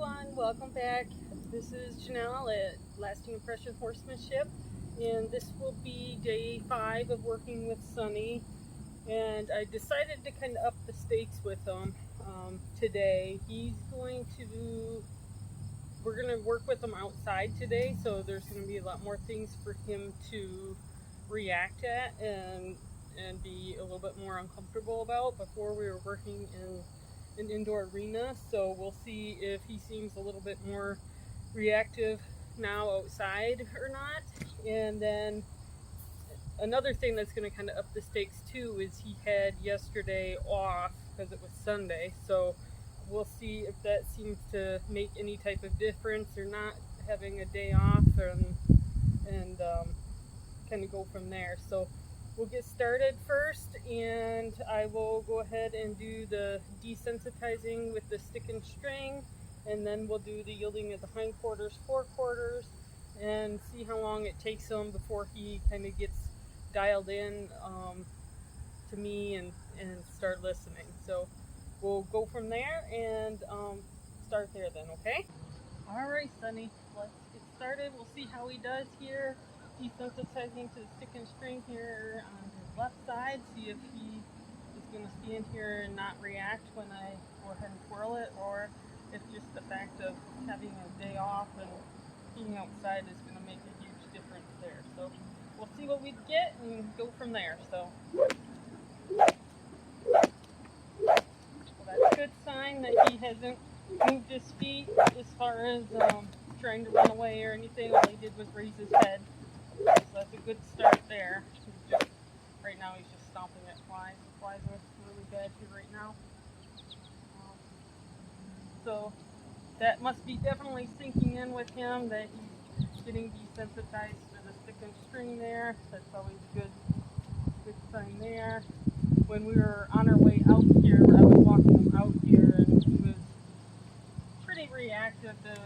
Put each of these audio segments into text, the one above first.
everyone, welcome back. This is Janelle at Lasting Impression Horsemanship, and this will be day 5 of working with Sunny. And I decided to kind of up the stakes with him today. We're going to work with him outside today, so there's going to be a lot more things for him to react at and be a little bit more uncomfortable about. Before we were working in an indoor arena, so we'll see if he seems a little bit more reactive now outside or not. And then another thing that's going to kind of up the stakes too is he had yesterday off because it was Sunday, so we'll see if that seems to make any type of difference or not, having a day off, and kind of go from there. So we'll get started first, and I will go ahead and do the desensitizing with the stick and string, and then we'll do the yielding of the hindquarters, forequarters, and see how long it takes him before he kind of gets dialed in to me and start listening. So we'll go from there and start there then, okay? All right, Sunny, let's get started. We'll see how he does here. Desensitizing to the stick and string here on his left side. See if he is going to stand here and not react when I go ahead and twirl it, or if just the fact of having a day off and being outside is going to make a huge difference there. So we'll see what we get and go from there. So that's a good sign that he hasn't moved his feet as far as trying to run away or anything. All he did was raise his head. So that's a good start there. Right now he's just stomping at flies. The flies are really bad here right now. So that must be definitely sinking in with him, that he's getting desensitized to the stick and string there. That's always a good sign there. When we were on our way out here, I was walking him out here, and he was pretty reactive to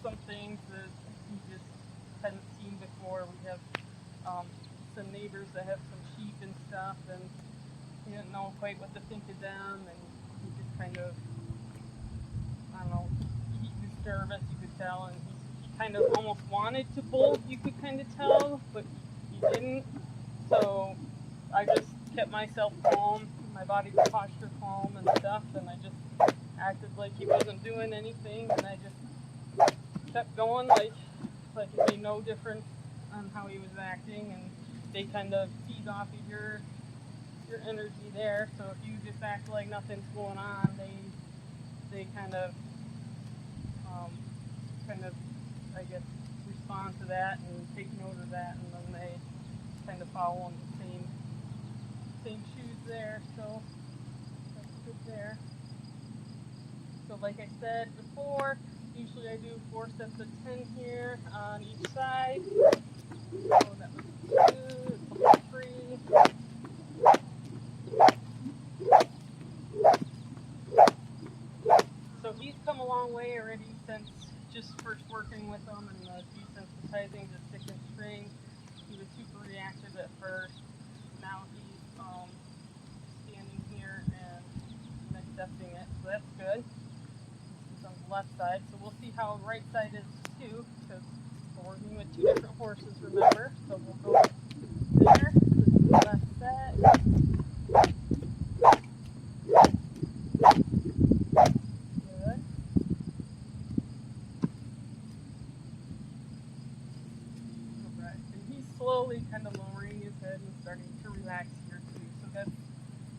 some things that he just hadn't seen before. We have some neighbors that have some sheep and stuff, and he didn't know quite what to think of them, and he just kind of, I don't know, he was nervous, you could tell, and he kind of almost wanted to bolt, you could kind of tell, but he didn't. So I just kept myself calm, my body posture calm and stuff, and I just acted like he wasn't doing anything, and I just kept going like it made no difference on how he was acting. And they kind of feed off of your energy there. So if you just act like nothing's going on, they kind of I guess respond to that and take note of that, and then they kind of follow in the same shoes there. So that's good there. So like I said before, usually I do 4 sets of 10 here on each side. So that was 2, 3. So he's come a long way already since just first working with him and desensitizing the stick and string. He was super reactive at first. Now he's standing here and accepting it, so that's good. This is on the left side, so we'll see how the right side is too, because we're working with 2 different horses, remember. So we'll go there, this is the left set. Good. Alright, and he's slowly kind of lowering his head and starting to relax here too, so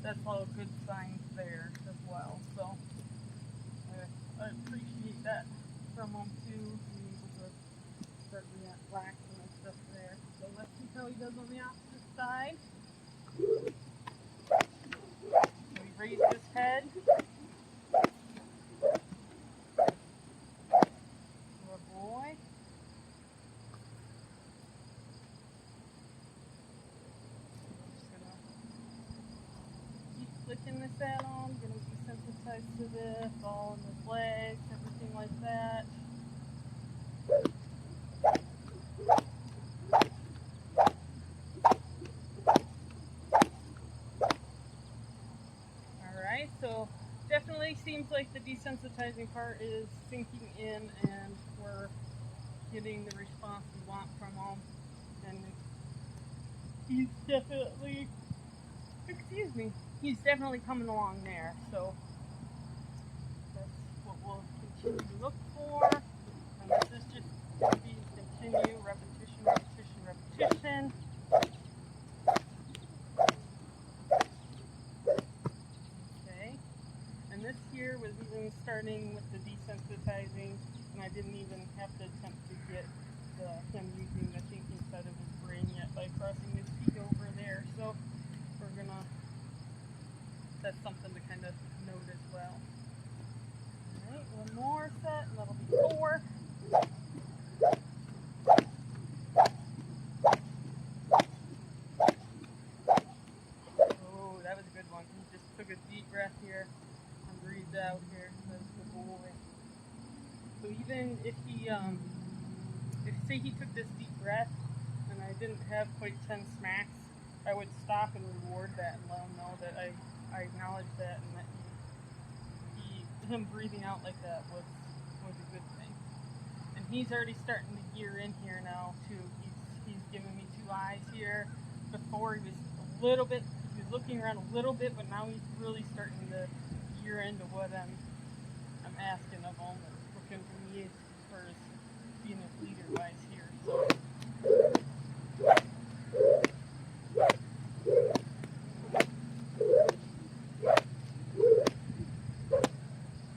that's all good signs there as well. So I appreciate that from him too, being able to start relaxing and stuff there. So let's see how he does on the opposite side. So he raised his head. Good boy. Just gonna keep flicking the saddle, getting desensitized to this, all in his legs, everything like that. Alright, so definitely seems like the desensitizing part is sinking in, and we're getting the response we want from him. And he's definitely, excuse me, he's definitely coming along there. So that's what we'll continue to look for. And this is just going to be continue repetition, repetition, repetition. Okay. And this here was even starting with the desensitizing, and I didn't even have to attempt to get him using the thinking side of his brain yet by crossing his feet over there. So we're gonna, that's something to kind of note as well. Alright, one more set, and that'll be 4. Oh, that was a good one. He just took a deep breath here and breathed out here. That's the boy. So even if he, if say he took this deep breath and I didn't have quite 10 smacks, I would stop and reward that and let him know that I acknowledge that, and that him breathing out like that was a good thing. And he's already starting to gear in here now too. He's giving me 2 eyes here. Before he was looking around a little bit, but now he's really starting to gear into what I'm asking of him, and looking for me as far as being a leader wise here. So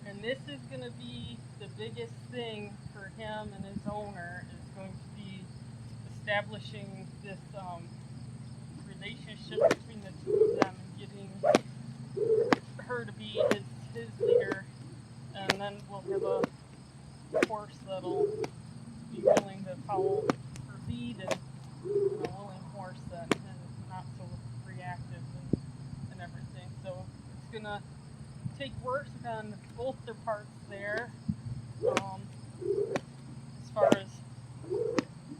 and this is going to be the biggest thing for him and his owner, is going to be establishing this relationship between the 2 of them and getting her to be his leader, and then we'll have a horse that'll be willing to follow her lead, and a willing horse that is not so reactive and everything. So it's gonna take work on both their parts there. As far as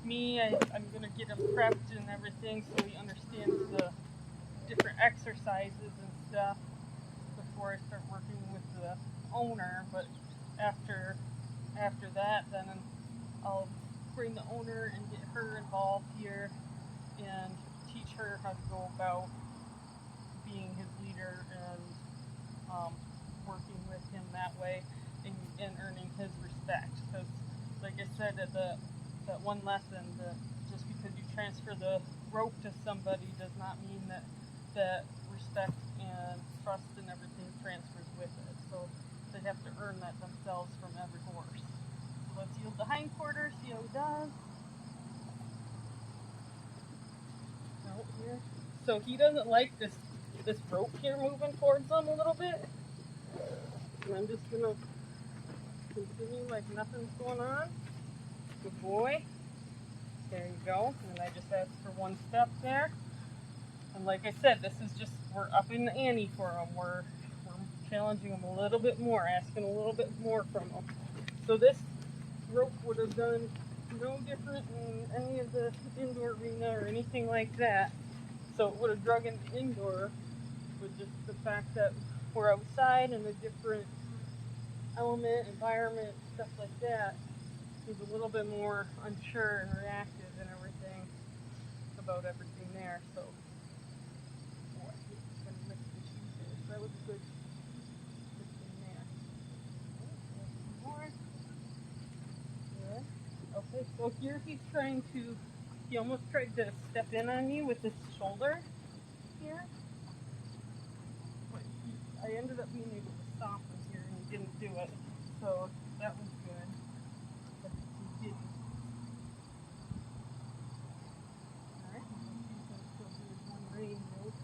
me, I'm gonna get him prepped and everything so he understands the different exercises and stuff before I start working with the owner. But after that, then I'll bring the owner and get her involved here and teach her how to go about being his leader and working with him that way, and earning his respect. Because like I said at that one lesson, that just because you transfer the rope to somebody does not mean that respect and trust and everything transfers with it. So they have to earn that themselves from every horse. So let's yield the hindquarter, see how he does. Out here. So he doesn't like this rope here moving towards him a little bit. And I'm just gonna continue like nothing's going on. Good boy. There you go. And I just asked for 1 step there. And like I said, this is just, we're upping the ante for him. We're challenging him a little bit more, asking a little bit more from him. So this rope would have done no different in any of the indoor arena or anything like that. So it would have drug into indoor, with just the fact that we're outside and a different element, environment, stuff like that. He's a little bit more unsure and reactive and everything about everything there. So, boy, he's going to miss the shoes there. So that was a good thing there. Okay, more. Good. Okay, so here he's trying to, he almost tried to step in on you with his shoulder here. But I ended up being able to stop him here, and he didn't do it. So that was good. But he didn't. Alright, he's going to still do his 1 rein move.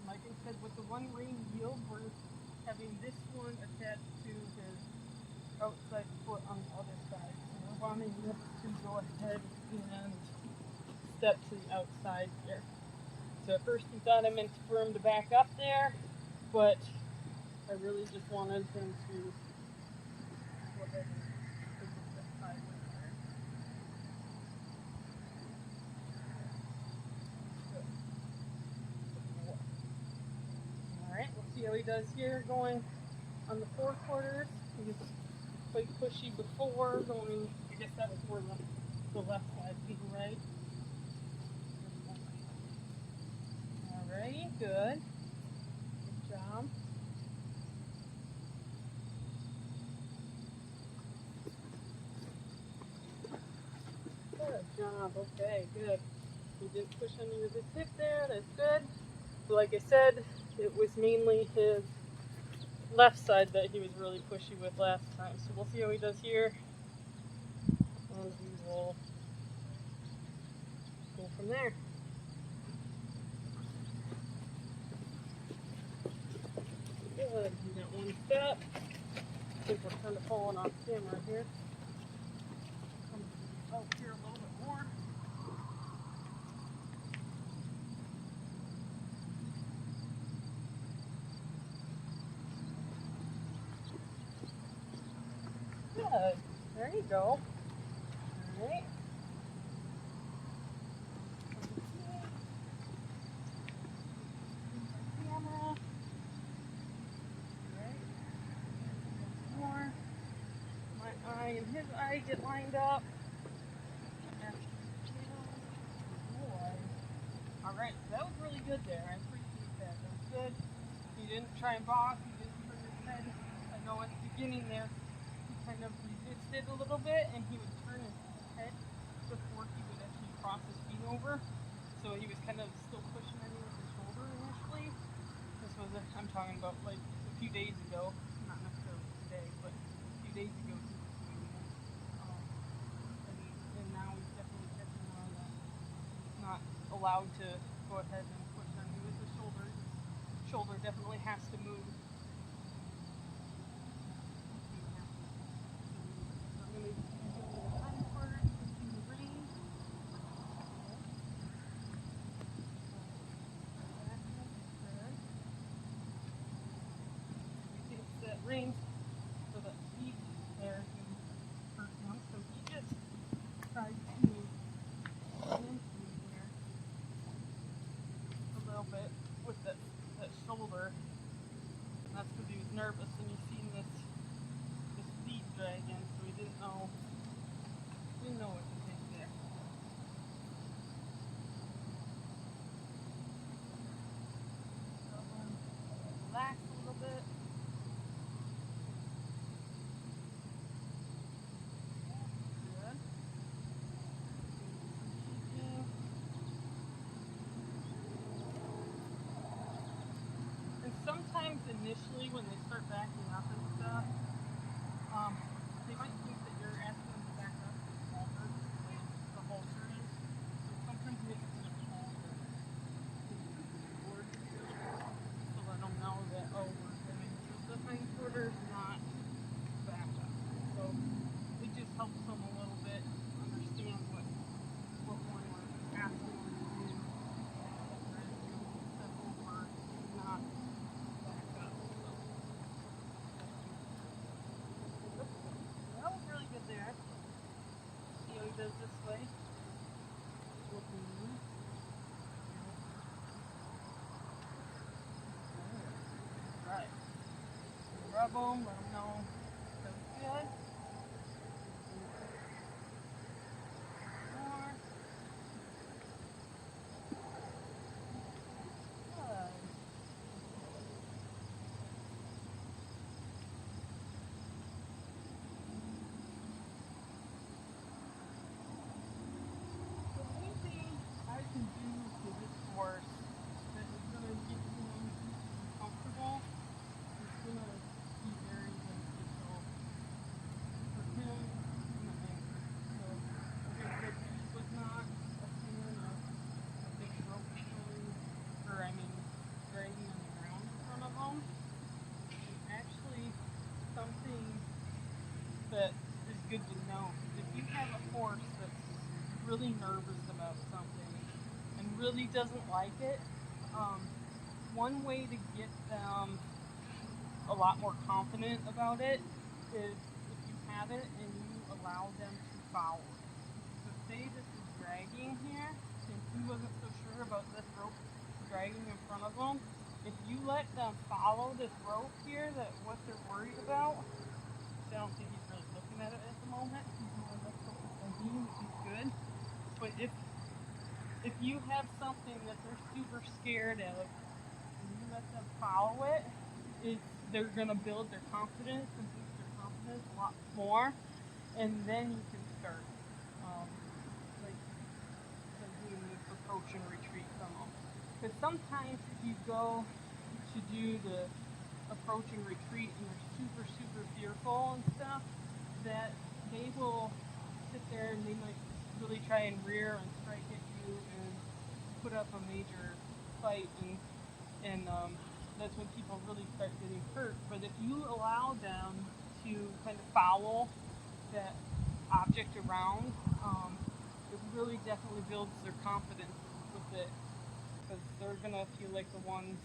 Like I said, with the 1 rein yield, we're having this one attached to his outside foot on the other side. So we're wanting this to go ahead and step to the outside here. So at first we thought I meant for him to back up there, but I really just wanted him to go ahead and take a step sideways there. see how he does here going on the forequarters. He was quite pushy before going, I guess that was more the left side being right. Alrighty, good. Good job. Good job, okay, good. He didn't push any of his hip there, that's good. But like I said, it was mainly his left side that he was really pushy with last time. So we'll see how he does here. And we will go from there. Good, we got one step. I think we're kind of falling off camera here. Come out here a little bit more. Good. There you go. All right. Camera. All right. More. My eye and his eye get lined up. All right. That was really good there. I appreciate that. That was good. He didn't try and box. He didn't turn his head. I know at the beginning there, kind of resisted a little bit, and he would turn his head before he would actually cross his feet over. So he was kind of still pushing at me with his shoulder initially. This was, I'm talking about like a few days ago, not necessarily today, but a few days ago he was doing this. And now he's definitely catching on that he's not allowed to go ahead and push on me with his shoulder. His shoulder definitely has to move. Reins so that feet there can hurt him. So he just tried to get into here a little bit with that shoulder. And that's because he was nervous and he's seen this feet dragging, so he didn't know what to think there. Relax a little bit. Sometimes initially when they start backing up and stuff, they might think that you're asking them to back up to halter the halter is. So sometimes you have to kind of halter forward to let them know that, oh, we're going to the hindquarters, not back up. So it just helps them a little bit understand what we're asking them to do. Step over, not there. See how he does this way? Right. Rub them, let them know that was good. More. Good. Can do to this horse that is going to get him comfortable is going to be very beneficial for him and the anchor. So, like I said, he was not a fan of a big rope pulling, dragging on the ground in front of him. It's actually something that is good to know. If you have a horse that's really nervous about something, really doesn't like it, one way to get them a lot more confident about it is if you have it and you allow them to follow it. So say this is dragging here and he wasn't so sure about this rope dragging in front of him, if you let them follow this rope here, that what they're worried about, so I don't think he's really looking at it at the moment. He's more focused on me, which is good. But if you have something that they're super scared of, and you let them follow it, they're gonna build their confidence and boost their confidence a lot more, and then you can start like doing this approach and retreat from them. Because sometimes if you go to do the approach and retreat and they're super fearful and stuff, that they will sit there and they might really try and rear and strike at you and put up a major fight, and that's when people really start getting hurt. But if you allow them to kind of follow that object around, it really definitely builds their confidence with it, because they're gonna feel like the ones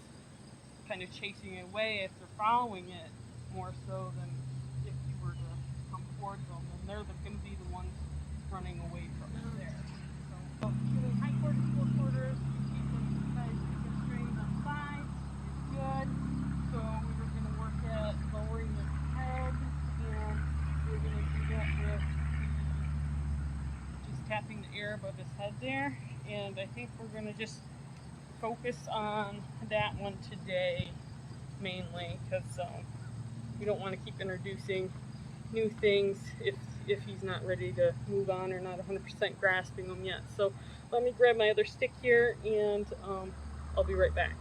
kind of chasing it away if they're following it, more so than if you were to come towards them, and they're going to be the ones running away from it there. So doing hindquarters, forequarters, keep them nice and straight on sides is good. So we were going to work at lowering his head, and we're going to do that with just tapping the air above his head there. And I think we're going to just focus on that one today mainly, because we don't want to keep introducing new things if he's not ready to move on or not 100% grasping them yet. So let me grab my other stick here, and I'll be right back.